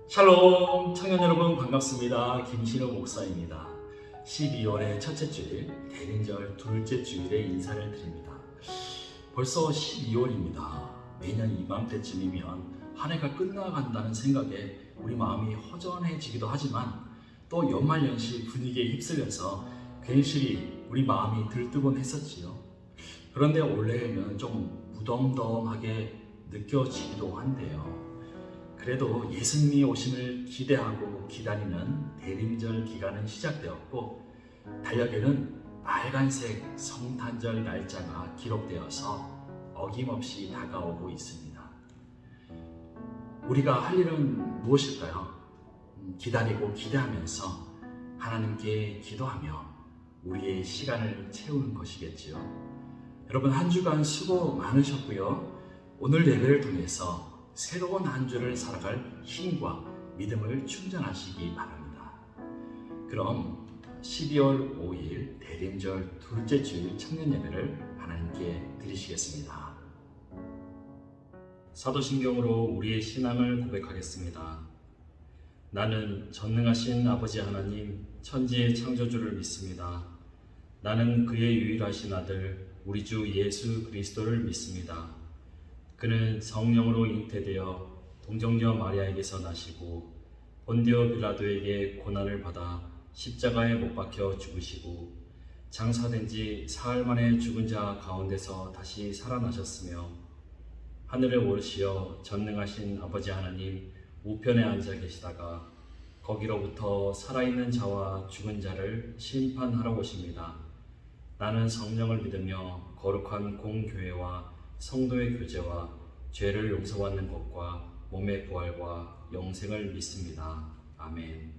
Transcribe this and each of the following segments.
샬롬 청년 여러분 반갑습니다. 김신호 목사입니다. 12월의 첫째 주일 대림절 둘째 주일에 인사를 드립니다. 벌써 12월입니다. 매년 이맘때쯤이면 한 해가 끝나간다는 생각에 우리 마음이 허전해지기도 하지만 또 연말연시 분위기에 휩쓸려서 괜시리 우리 마음이 들뜨곤 했었지요. 그런데 올해는 좀 무덤덤하게 느껴지기도 한데요. 그래도 예수님이 오심을 기대하고 기다리는 대림절 기간은 시작되었고 달력에는 빨간색 성탄절 날짜가 기록되어서 어김없이 다가오고 있습니다. 우리가 할 일은 무엇일까요? 기다리고 기대하면서 하나님께 기도하며 우리의 시간을 채우는 것이겠지요. 여러분 한 주간 수고 많으셨고요. 오늘 예배를 통해서 새로운 한 주를 살아갈 힘과 믿음을 충전하시기 바랍니다. 그럼 12월 5일 대림절 둘째 주일 청년 예배를 하나님께 드리시겠습니다. 사도신경으로 우리의 신앙을 고백하겠습니다. 나는 전능하신 아버지 하나님 천지의 창조주를 믿습니다. 나는 그의 유일하신 아들 우리 주 예수 그리스도를 믿습니다. 그는 성령으로 잉태되어 동정녀 마리아에게서 나시고 본디오 빌라도에게 고난을 받아 십자가에 못 박혀 죽으시고 장사된 지 사흘 만에 죽은 자 가운데서 다시 살아나셨으며 하늘에 오르시어 전능하신 아버지 하나님 우편에 앉아 계시다가 거기로부터 살아있는 자와 죽은 자를 심판하러 오십니다. 나는 성령을 믿으며 거룩한 공교회와 성도의 교제와 죄를 용서받는 것과 몸의 부활과 영생을 믿습니다. 아멘.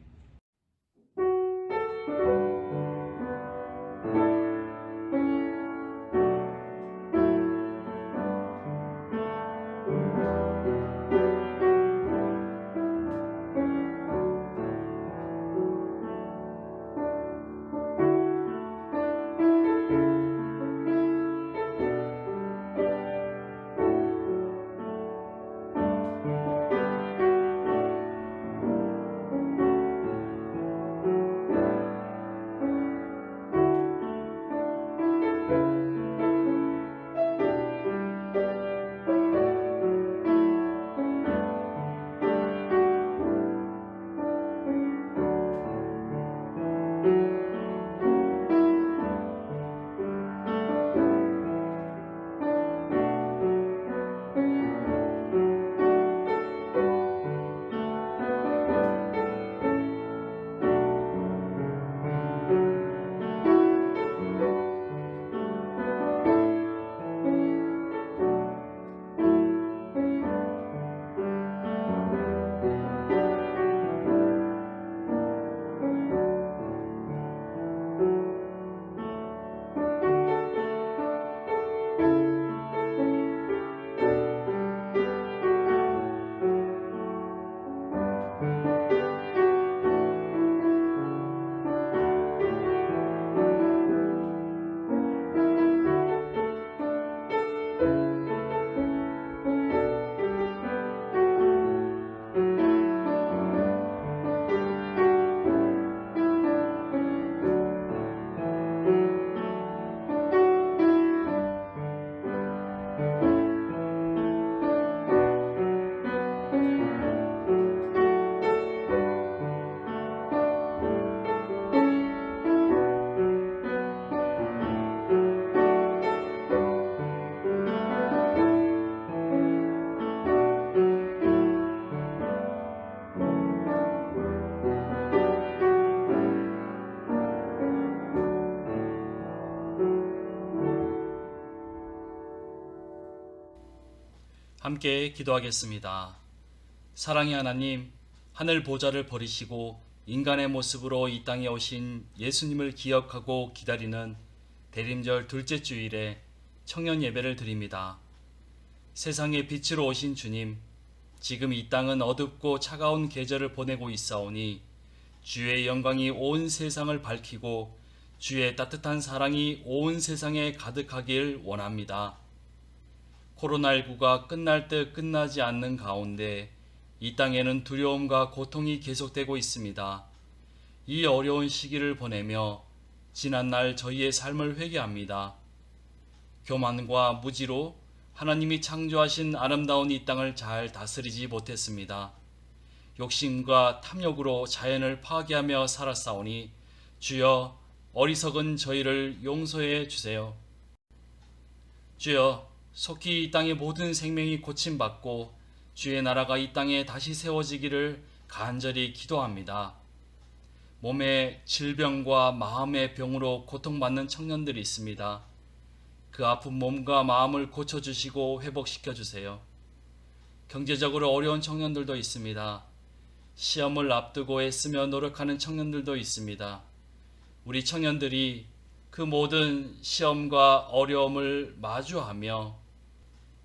함께 기도하겠습니다. 사랑의 하나님, 하늘 보좌를 버리시고 인간의 모습으로 이 땅에 오신 예수님을 기억하고 기다리는 대림절 둘째 주일에 청년 예배를 드립니다. 세상의 빛으로 오신 주님, 지금 이 땅은 어둡고 차가운 계절을 보내고 있사오니 주의 영광이 온 세상을 밝히고 주의 따뜻한 사랑이 온 세상에 가득하길 원합니다. 코로나19가 끝날 듯 끝나지 않는 가운데 이 땅에는 두려움과 고통이 계속되고 있습니다. 이 어려운 시기를 보내며 지난날 저희의 삶을 회개합니다. 교만과 무지로 하나님이 창조하신 아름다운 이 땅을 잘 다스리지 못했습니다. 욕심과 탐욕으로 자연을 파괴하며 살았사오니 주여 어리석은 저희를 용서해 주세요. 주여 속히 이 땅의 모든 생명이 고침받고 주의 나라가 이 땅에 다시 세워지기를 간절히 기도합니다. 몸의 질병과 마음의 병으로 고통받는 청년들이 있습니다. 그 아픈 몸과 마음을 고쳐주시고 회복시켜주세요. 경제적으로 어려운 청년들도 있습니다. 시험을 앞두고 애쓰며 노력하는 청년들도 있습니다. 우리 청년들이 그 모든 시험과 어려움을 마주하며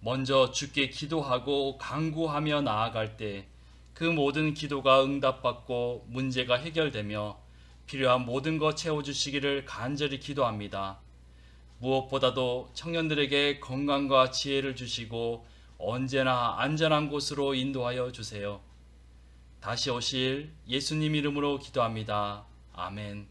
먼저 주께 기도하고 간구하며 나아갈 때 그 모든 기도가 응답받고 문제가 해결되며 필요한 모든 것 채워주시기를 간절히 기도합니다. 무엇보다도 청년들에게 건강과 지혜를 주시고 언제나 안전한 곳으로 인도하여 주세요. 다시 오실 예수님 이름으로 기도합니다. 아멘.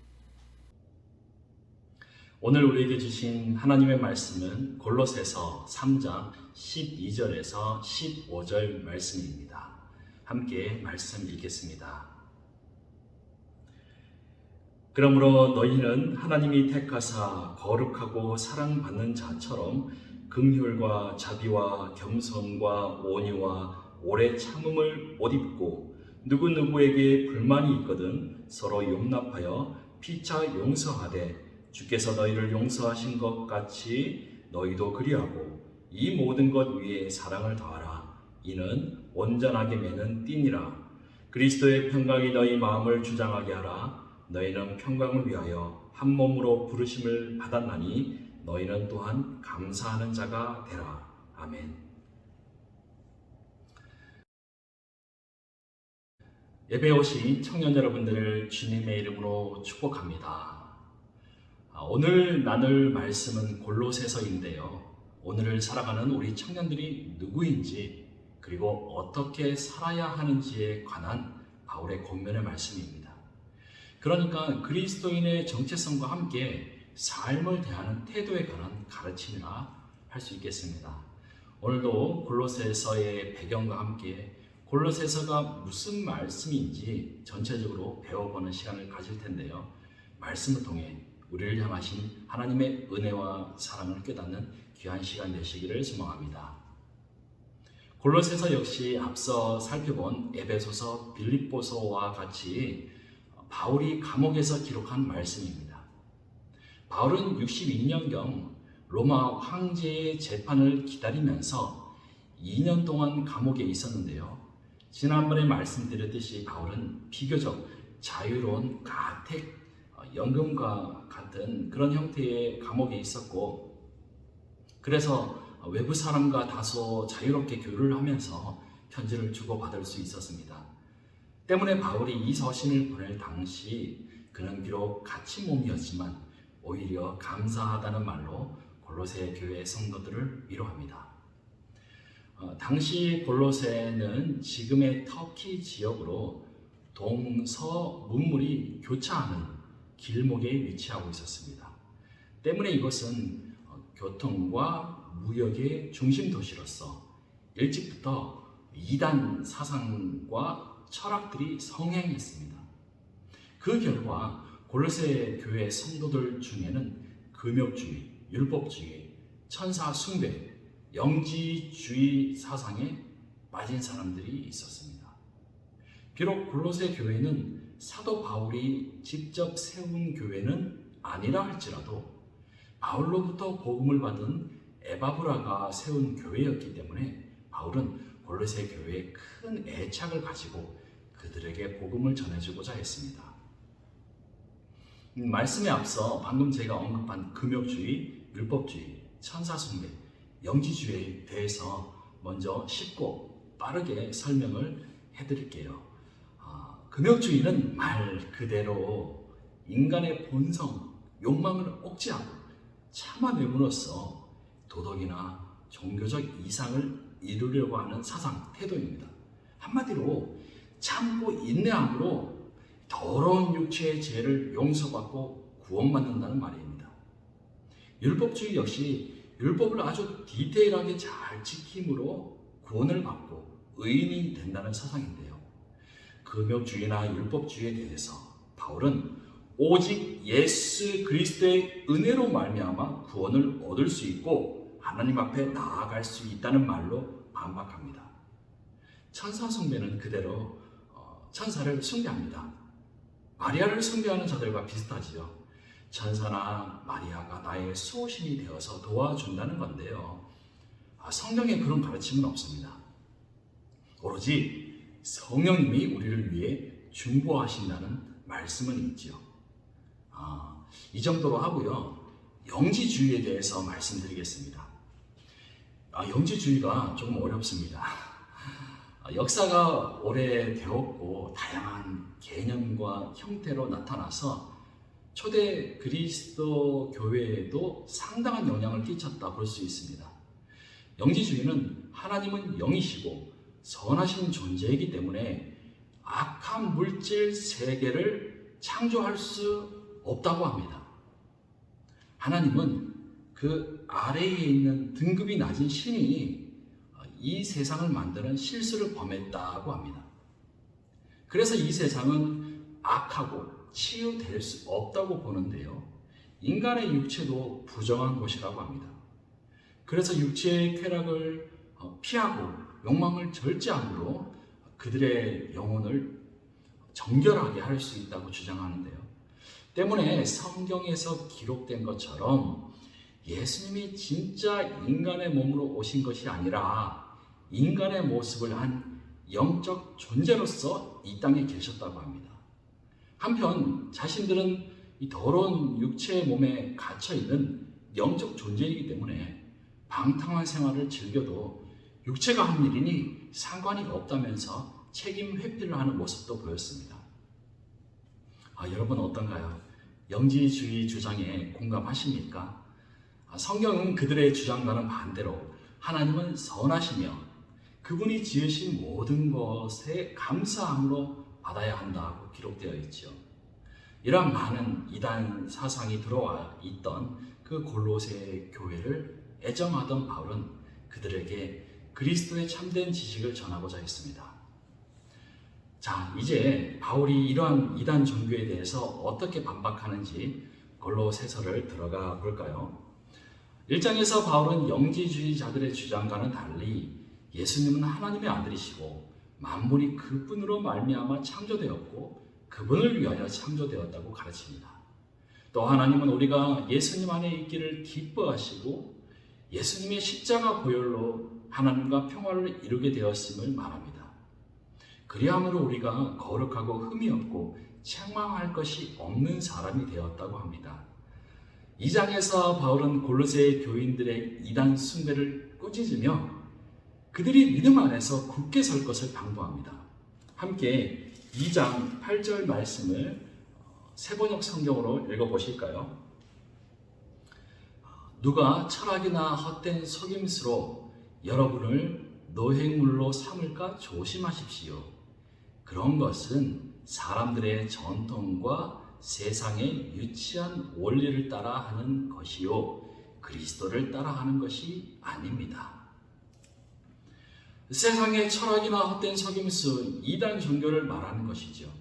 오늘 우리에게 주신 하나님의 말씀은 골로새서 3장 12절에서 15절 말씀입니다. 함께 말씀 읽겠습니다. 그러므로 너희는 하나님이 택하사 거룩하고 사랑받는 자처럼 긍휼과 자비와 겸손과 온유와 오래 참음을 못 입고 누구누구에게 불만이 있거든 서로 용납하여 피차 용서하되 주께서 너희를 용서하신 것 같이 너희도 그리하고 이 모든 것 위에 사랑을 더하라. 이는 온전하게 매는 띠니라. 그리스도의 평강이 너희 마음을 주장하게 하라. 너희는 평강을 위하여 한 몸으로 부르심을 받았나니 너희는 또한 감사하는 자가 되라. 아멘. 예배 오신 청년 여러분들을 주님의 이름으로 축복합니다. 오늘 나눌 말씀은 골로새서인데요. 오늘을 살아가는 우리 청년들이 누구인지 그리고 어떻게 살아야 하는지에 관한 바울의 권면의 말씀입니다. 그러니까 그리스도인의 정체성과 함께 삶을 대하는 태도에 관한 가르침이라 할 수 있겠습니다. 오늘도 골로새서의 배경과 함께 골로새서가 무슨 말씀인지 전체적으로 배워보는 시간을 가질 텐데요. 말씀을 통해 우리를 향하신 하나님의 은혜와 사랑을 깨닫는 귀한 시간 되시기를 소망합니다. 골로새서 역시 앞서 살펴본 에베소서, 빌립보서와 같이 바울이 감옥에서 기록한 말씀입니다. 바울은 62년경 로마 황제의 재판을 기다리면서 2년 동안 감옥에 있었는데요. 지난번에 말씀드렸듯이 바울은 비교적 자유로운 가택 연금과 같은 그런 형태의 감옥에 있었고, 그래서 외부 사람과 다소 자유롭게 교류를 하면서 편지를 주고받을 수 있었습니다. 때문에 바울이 이 서신을 보낼 당시 그는 비록 갇힌 몸이었지만 오히려 감사하다는 말로 골로새 교회 성도들을 위로합니다. 당시 골로새는 지금의 터키 지역으로 동서문물이 교차하는 길목에 위치하고 있었습니다. 때문에 이것은 교통과 무역의 중심 도시로서 일찍부터 이단 사상과 철학들이 성행했습니다. 그 결과 골로새 교회 성도들 중에는 금욕주의, 율법주의, 천사 숭배, 영지주의 사상에 빠진 사람들이 있었습니다. 비록 골로새 교회는 사도 바울이 직접 세운 교회는 아니라 할지라도 바울로부터 복음을 받은 에바브라가 세운 교회였기 때문에 바울은 골로새 교회에 큰 애착을 가지고 그들에게 복음을 전해주고자 했습니다. 말씀에 앞서 방금 제가 언급한 금욕주의, 율법주의, 천사숭배, 영지주의에 대해서 먼저 쉽고 빠르게 설명을 해드릴게요. 금욕주의는 말 그대로 인간의 본성, 욕망을 억제하고 참아냄으로써 도덕이나 종교적 이상을 이루려고 하는 사상, 태도입니다. 한마디로 참고 인내함으로 더러운 육체의 죄를 용서받고 구원받는다는 말입니다. 율법주의 역시 율법을 아주 디테일하게 잘 지킴으로 구원을 받고 의인이 된다는 사상인데요. 금욕주의나 율법주의에 대해서 바울은 오직 예수 그리스도의 은혜로 말미암아 구원을 얻을 수 있고 하나님 앞에 나아갈 수 있다는 말로 반박합니다. 천사 숭배는 그대로 천사를 숭배합니다. 마리아를 숭배하는 자들과 비슷하지요. 천사나 마리아가 나의 수호신이 되어서 도와준다는 건데요. 성경에 그런 가르침은 없습니다. 오로지 성령님이 우리를 위해 중보하신다는 말씀은 있지요. 이 정도로 하고요. 영지주의에 대해서 말씀드리겠습니다. 영지주의가 조금 어렵습니다. 역사가 오래되었고 다양한 개념과 형태로 나타나서 초대 그리스도 교회에도 상당한 영향을 끼쳤다 볼 수 있습니다. 영지주의는 하나님은 영이시고 선하신 존재이기 때문에 악한 물질 세계를 창조할 수 없다고 합니다. 하나님은 그 아래에 있는 등급이 낮은 신이 이 세상을 만드는 실수를 범했다고 합니다. 그래서 이 세상은 악하고 치유될 수 없다고 보는데요. 인간의 육체도 부정한 것이라고 합니다. 그래서 육체의 쾌락을 피하고 욕망을 절제함으로 그들의 영혼을 정결하게 할 수 있다고 주장하는데요. 때문에 성경에서 기록된 것처럼 예수님이 진짜 인간의 몸으로 오신 것이 아니라 인간의 모습을 한 영적 존재로서 이 땅에 계셨다고 합니다. 한편 자신들은 이 더러운 육체의 몸에 갇혀있는 영적 존재이기 때문에 방탕한 생활을 즐겨도 육체가 한 일이니 상관이 없다면서 책임 회피를 하는 모습도 보였습니다. 여러분 어떤가요? 영지주의 주장에 공감하십니까? 성경은 그들의 주장과는 반대로 하나님은 선하시며 그분이 지으신 모든 것에 감사함으로 받아야 한다고 기록되어 있죠. 이러한 많은 이단 사상이 들어와 있던 그 골로새 교회를 애정하던 바울은 그들에게 그리스도의 참된 지식을 전하고자 했습니다. 자, 이제 바울이 이러한 이단 종교에 대해서 어떻게 반박하는지 골로새서를 들어가 볼까요? 1장에서 바울은 영지주의자들의 주장과는 달리 예수님은 하나님의 아들이시고 만물이 그분으로 말미암아 창조되었고 그분을 위하여 창조되었다고 가르칩니다. 또 하나님은 우리가 예수님 안에 있기를 기뻐하시고 예수님의 십자가 보혈로 하나님과 평화를 이루게 되었음을 말합니다. 그리함으로 우리가 거룩하고 흠이 없고 책망할 것이 없는 사람이 되었다고 합니다. 2장에서 바울은 골로새 교인들의 이단 숭배를 꾸짖으며 그들이 믿음 안에서 굳게 설 것을 당부합니다. 함께 2장 8절 말씀을 세번역 성경으로 읽어보실까요? 누가 철학이나 헛된 속임수로 여러분을 노획물로 삼을까 조심하십시오. 그런 것은 사람들의 전통과 세상의 유치한 원리를 따라 하는 것이요 그리스도를 따라 하는 것이 아닙니다. 세상의 철학이나 헛된 속임수, 이단 종교를 말하는 것이죠.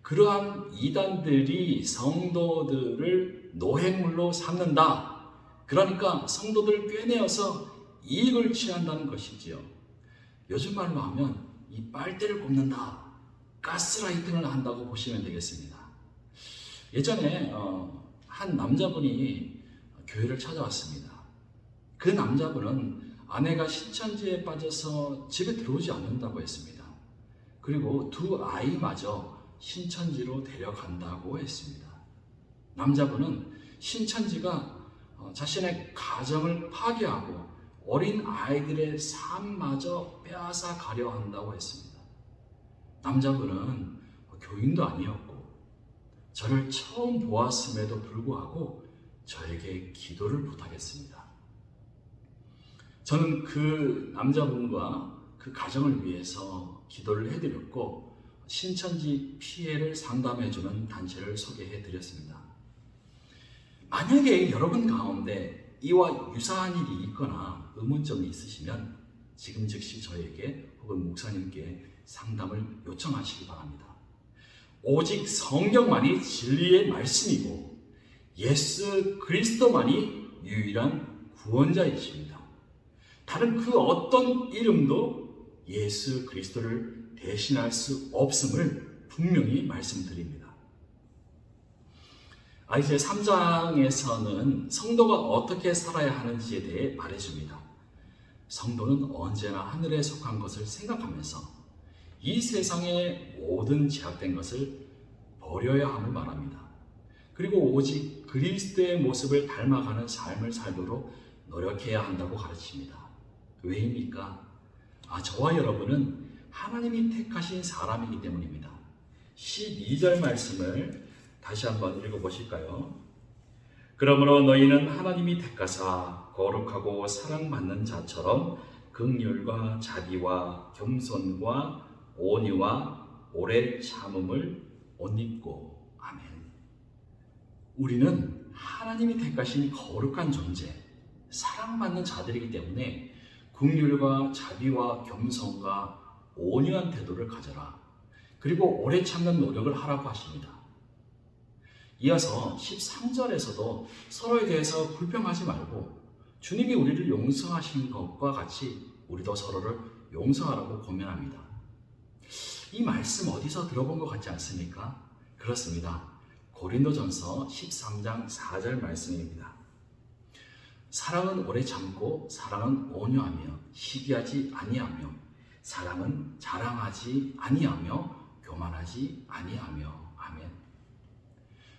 그러한 이단들이 성도들을 노획물로 삼는다. 그러니까 성도들을 꿰내어서 이익을 취한다는 것이지요. 요즘 말로 하면 이 빨대를 꼽는다, 가스라이팅을 한다고 보시면 되겠습니다. 예전에 한 남자분이 교회를 찾아왔습니다. 그 남자분은 아내가 신천지에 빠져서 집에 들어오지 않는다고 했습니다. 그리고 두 아이마저 신천지로 데려간다고 했습니다. 남자분은 신천지가 자신의 가정을 파괴하고 어린 아이들의 삶마저 빼앗아 가려 한다고 했습니다. 남자분은 교인도 아니었고 저를 처음 보았음에도 불구하고 저에게 기도를 부탁했습니다. 저는 그 남자분과 그 가정을 위해서 기도를 해드렸고 신천지 피해를 상담해주는 단체를 소개해드렸습니다. 만약에 여러분 가운데 이와 유사한 일이 있거나 의문점이 있으시면 지금 즉시 저에게 혹은 목사님께 상담을 요청하시기 바랍니다. 오직 성경만이 진리의 말씀이고 예수 그리스도만이 유일한 구원자이십니다. 다른 그 어떤 이름도 예수 그리스도를 대신할 수 없음을 분명히 말씀드립니다. 이제 3장에서는 성도가 어떻게 살아야 하는지에 대해 말해줍니다. 성도는 언제나 하늘에 속한 것을 생각하면서 이 세상의 모든 제약된 것을 버려야 함을 말합니다. 그리고 오직 그리스도의 모습을 닮아가는 삶을 살도록 노력해야 한다고 가르칩니다. 왜입니까? 저와 여러분은 하나님이 택하신 사람이기 때문입니다. 12절 말씀을 다시 한번 읽어보실까요? 그러므로 너희는 하나님이 택하사 거룩하고 사랑받는 자처럼 긍휼과 자비와 겸손과 온유와 오래 참음을 옷 입고. 아멘. 우리는 하나님이 택하신 거룩한 존재, 사랑받는 자들이기 때문에 긍휼과 자비와 겸손과 온유한 태도를 가져라. 그리고 오래 참는 노력을 하라고 하십니다. 이어서 13절에서도 서로에 대해서 불평하지 말고 주님이 우리를 용서하신 것과 같이 우리도 서로를 용서하라고 권면합니다. 이 말씀 어디서 들어본 것 같지 않습니까? 그렇습니다. 고린도전서 13장 4절 말씀입니다. 사랑은 오래 참고 사랑은 온유하며 시기하지 아니하며 사랑은 자랑하지 아니하며 교만하지 아니하며. 아멘.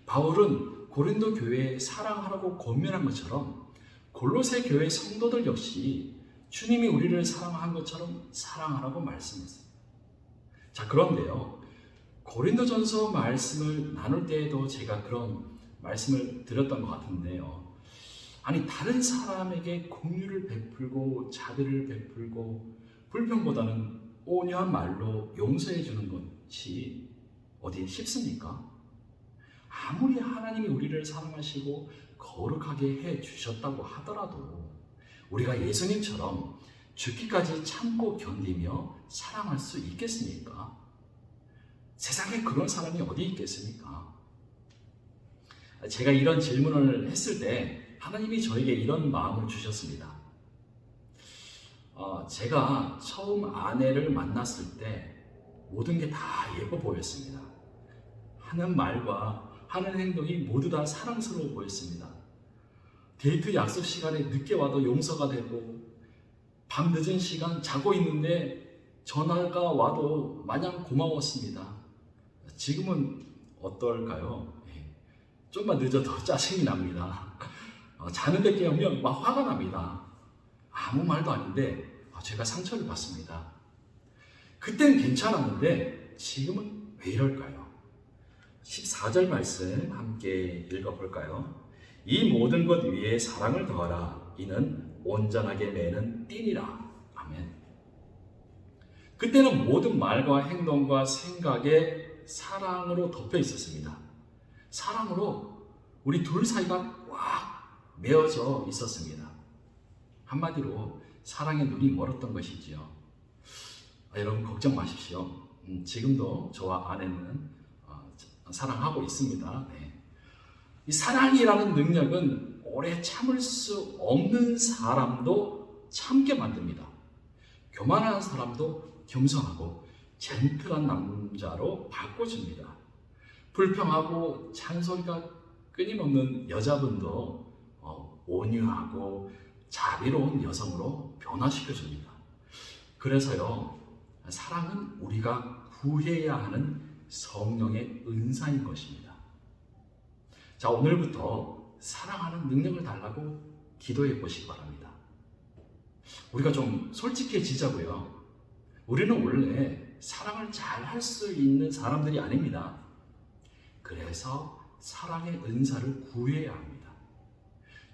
바울은 고린도 교회에 사랑하라고 권면한 것처럼 골로새 교회 성도들 역시 주님이 우리를 사랑한 것처럼 사랑하라고 말씀했어요. 자, 그런데요, 고린도전서 말씀을 나눌 때에도 제가 그런 말씀을 드렸던 것 같은데요. 다른 사람에게 긍휼을 베풀고 자비를 베풀고 불평보다는 온유한 말로 용서해 주는 것이 어디 쉽습니까? 아무리 하나님이 우리를 사랑하시고 거룩하게 해 주셨다고 하더라도 우리가 예수님처럼 죽기까지 참고 견디며 사랑할 수 있겠습니까? 세상에 그런 사람이 어디 있겠습니까? 제가 이런 질문을 했을 때 하나님이 저에게 이런 마음을 주셨습니다. 제가 처음 아내를 만났을 때 모든 게 다 예뻐 보였습니다. 하는 말과 하는 행동이 모두 다 사랑스러워 보였습니다. 데이트 약속 시간에 늦게 와도 용서가 되고 밤 늦은 시간 자고 있는데 전화가 와도 마냥 고마웠습니다. 지금은 어떨까요? 좀만 늦어도 짜증이 납니다. 자는데 깨우면 막 화가 납니다. 아무 말도 아닌데 제가 상처를 받습니다. 그땐 괜찮았는데 지금은 왜 이럴까요? 14절 말씀 함께 읽어볼까요? 이 모든 것 위에 사랑을 더하라. 이는 온전하게 매는 띠니라. 아멘. 그때는 모든 말과 행동과 생각에 사랑으로 덮여 있었습니다. 사랑으로 우리 둘 사이가 꽉 메어져 있었습니다. 한마디로 사랑의 눈이 멀었던 것이지요. 여러분 걱정 마십시오. 지금도 저와 아내는 사랑하고 있습니다. 이 사랑이라는 능력은 오래 참을 수 없는 사람도 참게 만듭니다. 교만한 사람도 겸손하고 젠틀한 남자로 바꿔줍니다. 불평하고 잔소리가 끊임없는 여자분도 온유하고 자비로운 여성으로 변화시켜줍니다. 그래서요, 사랑은 우리가 구해야 하는 성령의 은사인 것입니다. 자, 오늘부터 사랑하는 능력을 달라고 기도해 보시기 바랍니다. 우리가 좀 솔직해지자고요. 우리는 원래 사랑을 잘 할 수 있는 사람들이 아닙니다. 그래서 사랑의 은사를 구해야 합니다.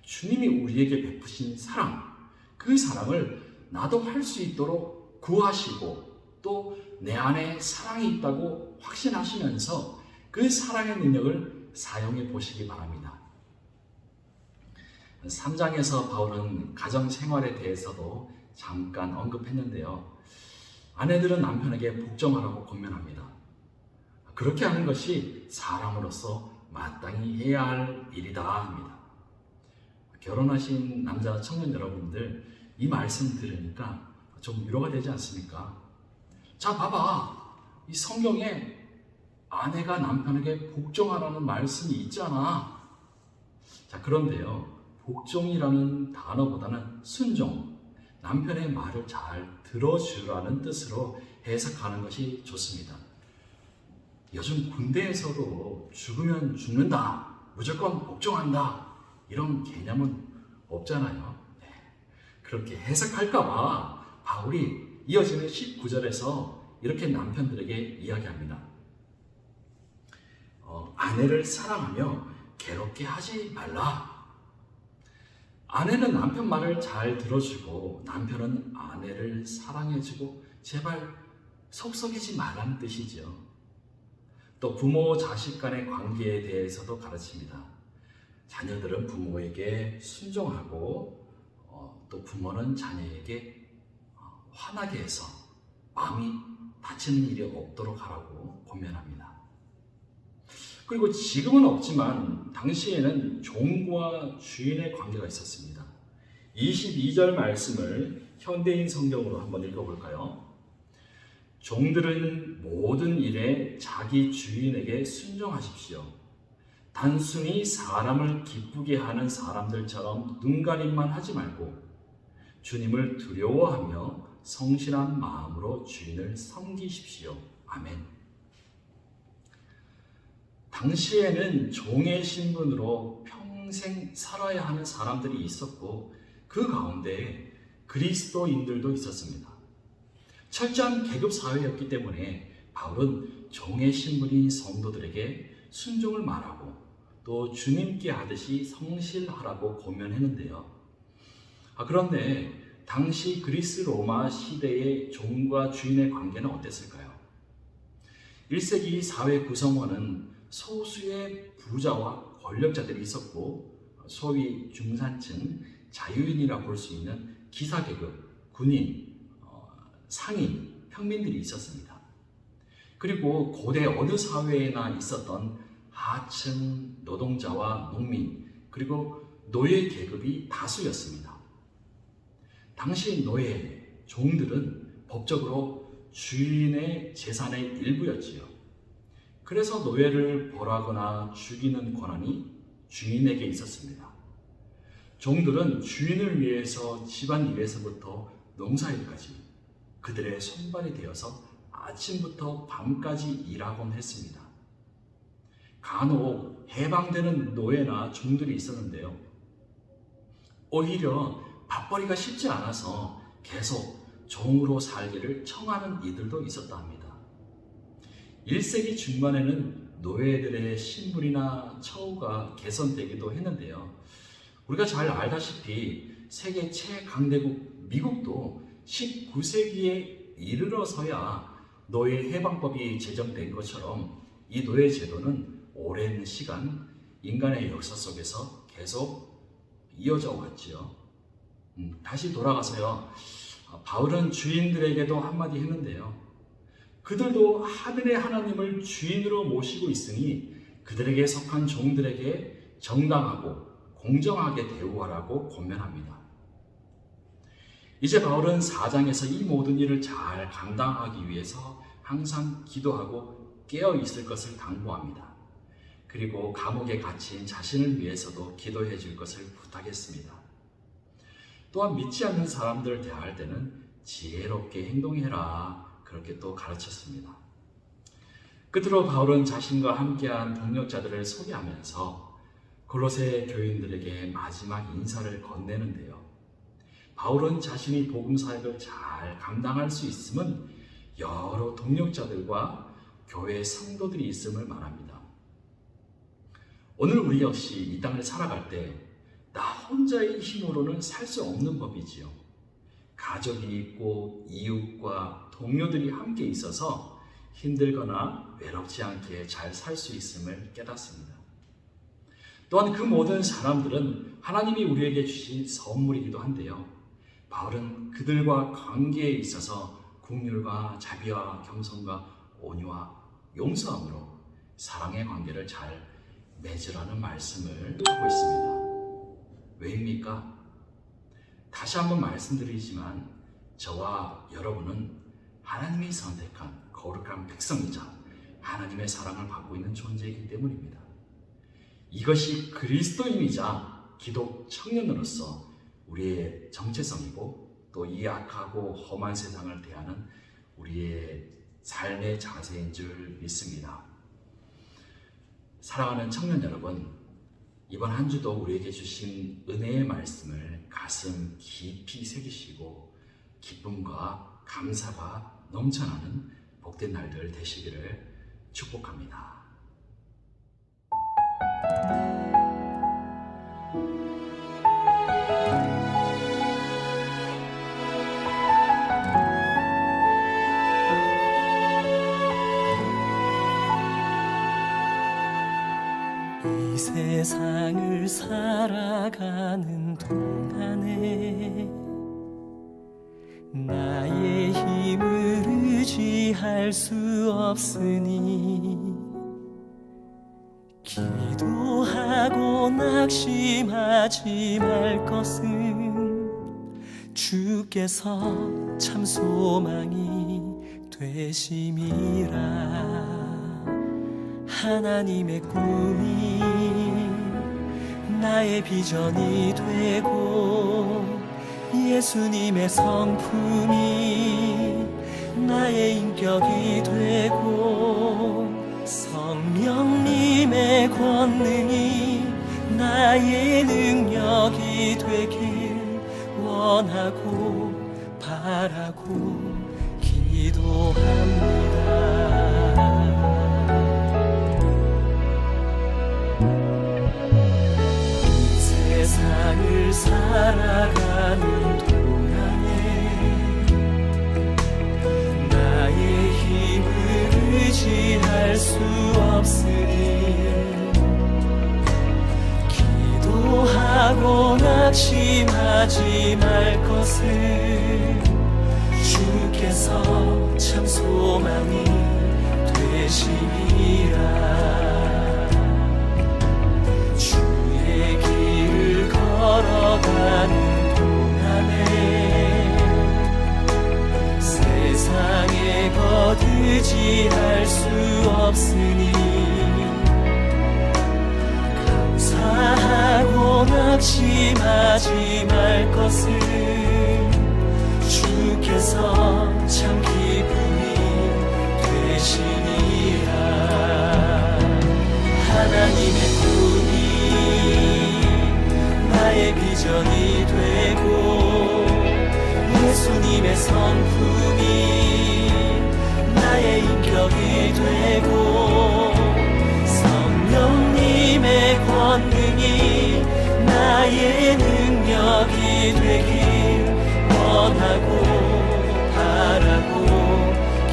주님이 우리에게 베푸신 사랑, 그 사랑을 나도 할 수 있도록 구하시고 또 내 안에 사랑이 있다고 확신하시면서 그 사랑의 능력을 사용해 보시기 바랍니다. 3장에서 바울은 가정 생활에 대해서도 잠깐 언급했는데요. 아내들은 남편에게 복종하라고 권면합니다. 그렇게 하는 것이 사람으로서 마땅히 해야 할 일이다 합니다. 결혼하신 남자 청년 여러분들, 이 말씀 들으니까 좀 위로가 되지 않습니까? 자, 봐봐. 이 성경에 아내가 남편에게 복종하라는 말씀이 있잖아. 자, 그런데요. 복종이라는 단어보다는 순종, 남편의 말을 잘 들어주라는 뜻으로 해석하는 것이 좋습니다. 요즘 군대에서도 죽으면 죽는다, 무조건 복종한다, 이런 개념은 없잖아요. 네. 그렇게 해석할까봐 바울이 이어지는 19절에서 이렇게 남편들에게 이야기합니다. 아내를 사랑하며 괴롭게 하지 말라. 아내는 남편 말을 잘 들어주고 남편은 아내를 사랑해주고 제발 속썩이지 말라는 뜻이죠. 또 부모 자식 간의 관계에 대해서도 가르칩니다. 자녀들은 부모에게 순종하고 또 부모는 자녀에게 화나게 해서 마음이 다치는 일이 없도록 하라고 권면합니다. 그리고 지금은 없지만 당시에는 종과 주인의 관계가 있었습니다. 22절 말씀을 현대인 성경으로 한번 읽어볼까요? 종들은 모든 일에 자기 주인에게 순종하십시오. 단순히 사람을 기쁘게 하는 사람들처럼 눈가림만 하지 말고 주님을 두려워하며 성실한 마음으로 주인을 섬기십시오. 아멘. 당시에는 종의 신분으로 평생 살아야 하는 사람들이 있었고 그 가운데 그리스도인들도 있었습니다. 철저한 계급 사회였기 때문에 바울은 종의 신분인 성도들에게 순종을 말하고 또 주님께 하듯이 성실하라고 권면했는데요. 그런데 당시 그리스 로마 시대의 종과 주인의 관계는 어땠을까요? 1세기 사회 구성원은 소수의 부자와 권력자들이 있었고 소위 중산층, 자유인이라 볼 수 있는 기사계급, 군인, 상인, 평민들이 있었습니다. 그리고 고대 어느 사회에나 있었던 하층 노동자와 농민, 그리고 노예 계급이 다수였습니다. 당시 노예, 종들은 법적으로 주인의 재산의 일부였지요. 그래서 노예를 벌하거나 죽이는 권한이 주인에게 있었습니다. 종들은 주인을 위해서 집안일에서부터 농사일까지 그들의 손발이 되어서 아침부터 밤까지 일하곤 했습니다. 간혹 해방되는 노예나 종들이 있었는데요. 오히려 밥벌이가 쉽지 않아서 계속 종으로 살기를 청하는 이들도 있었다 합니다. 1세기 중반에는 노예들의 신분이나 처우가 개선되기도 했는데요. 우리가 잘 알다시피 세계 최강대국 미국도 19세기에 이르러서야 노예 해방법이 제정된 것처럼 이 노예 제도는 오랜 시간 인간의 역사 속에서 계속 이어져 왔지요. 다시 돌아가서요. 바울은 주인들에게도 한마디 했는데요. 그들도 하늘의 하나님을 주인으로 모시고 있으니 그들에게 속한 종들에게 정당하고 공정하게 대우하라고 권면합니다. 이제 바울은 4장에서 이 모든 일을 잘 감당하기 위해서 항상 기도하고 깨어 있을 것을 당부합니다. 그리고 감옥에 갇힌 자신을 위해서도 기도해 줄 것을 부탁했습니다. 또한 믿지 않는 사람들을 대할 때는 지혜롭게 행동해라, 그렇게 또 가르쳤습니다. 끝으로 바울은 자신과 함께한 동역자들을 소개하면서 골로새 교인들에게 마지막 인사를 건네는데요. 바울은 자신이 복음 사역을 잘 감당할 수 있음은 여러 동역자들과 교회 성도들이 있음을 말합니다. 오늘 우리 역시 이 땅을 살아갈 때 나 혼자의 힘으로는 살 수 없는 법이지요. 가족이 있고 이웃과 동료들이 함께 있어서 힘들거나 외롭지 않게 잘 살 수 있음을 깨닫습니다. 또한 그 모든 사람들은 하나님이 우리에게 주신 선물이기도 한데요. 바울은 그들과 관계에 있어서 긍휼과 자비와 겸손과 온유와 용서함으로 사랑의 관계를 잘 맺으라는 말씀을 하고 있습니다. 왜입니까? 다시 한번 말씀드리지만 저와 여러분은 하나님이 선택한 거룩한 백성이자 하나님의 사랑을 받고 있는 존재이기 때문입니다. 이것이 그리스도인이자 기독 청년으로서 우리의 정체성이고 또 이 악하고 험한 세상을 대하는 우리의 삶의 자세인 줄 믿습니다. 사랑하는 청년 여러분, 이번 한 주도 우리에게 주신 은혜의 말씀을 가슴 깊이 새기시고 기쁨과 감사가 넘쳐나는 복된 날들 되시기를 축복합니다. 이 세상을 살아가는 동안에 나의 힘을 의지할 수 없으니 기도하고 낙심하지 말 것은 주께서 참 소망이 되심이라. 하나님의 꿈이 나의 비전이 되고 예수님의 성품이 나의 인격이 되고 성령님의 권능이 나의 능력이 되길 원하고 바라고 기도합니다. 세상을 살아가는 동안에 나의 힘을 의지할 수 없으니 기도하고 낙심하지 말 것을 주께서 참 소망이 되심이라. 걸어가는 동안에 세상에 거두지할 수 없으니 감사하고 낙심하지 말 것을 주께서 참 기쁨이 되시니라. 하나님의 꿈이 나의 비전이 되고 예수님의 성품이 나의 인격이 되고 성령님의 권능이 나의 능력이 되길 원하고 바라고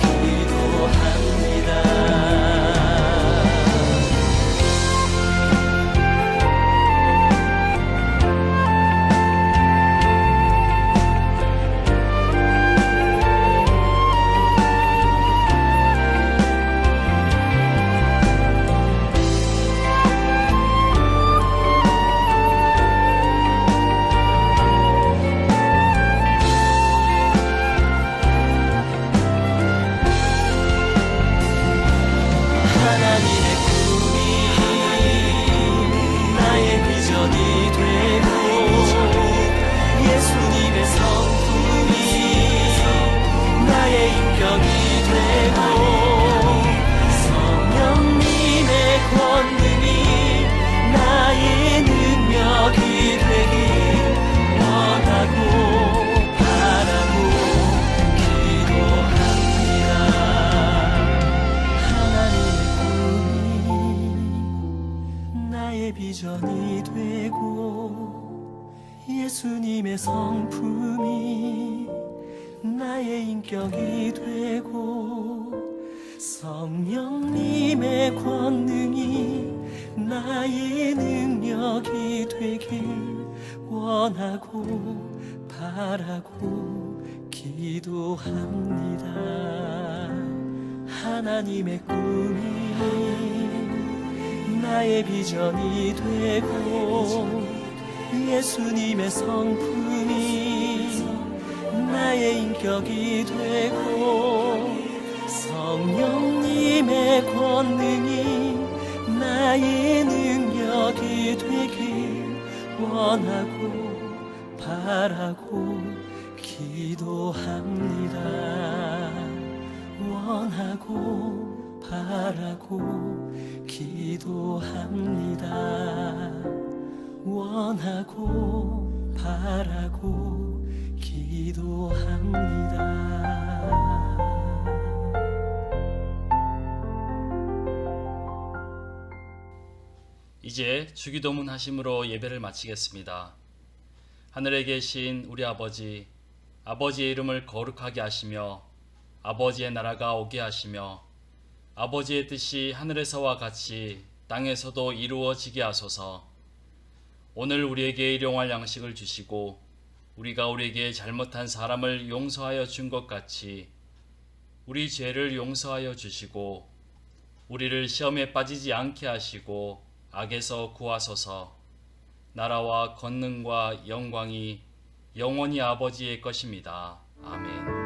기도합니다. 비전이 되고 예수님의 성품이 나의 인격이 되고 성령님의 권능이 나의 능력이 되길 원하고 바라고 기도합니다. 하나님의 꿈이 나의 비전이 되고 예수님의 성품이 나의 인격이 되고 성령님의 권능이 나의 능력이 되길 원하고 바라고 기도합니다. 원하고 바라고 기도합니다. 원하고 바라고 기도합니다. 이제 주기도문 하심으로 예배를 마치겠습니다. 하늘에 계신 우리 아버지, 아버지의 이름을 거룩하게 하시며 아버지의 나라가 오게 하시며 아버지의 뜻이 하늘에서와 같이 땅에서도 이루어지게 하소서. 오늘 우리에게 일용할 양식을 주시고 우리가 우리에게 잘못한 사람을 용서하여 준 것 같이 우리 죄를 용서하여 주시고 우리를 시험에 빠지지 않게 하시고 악에서 구하소서. 나라와 권능과 영광이 영원히 아버지의 것입니다. 아멘.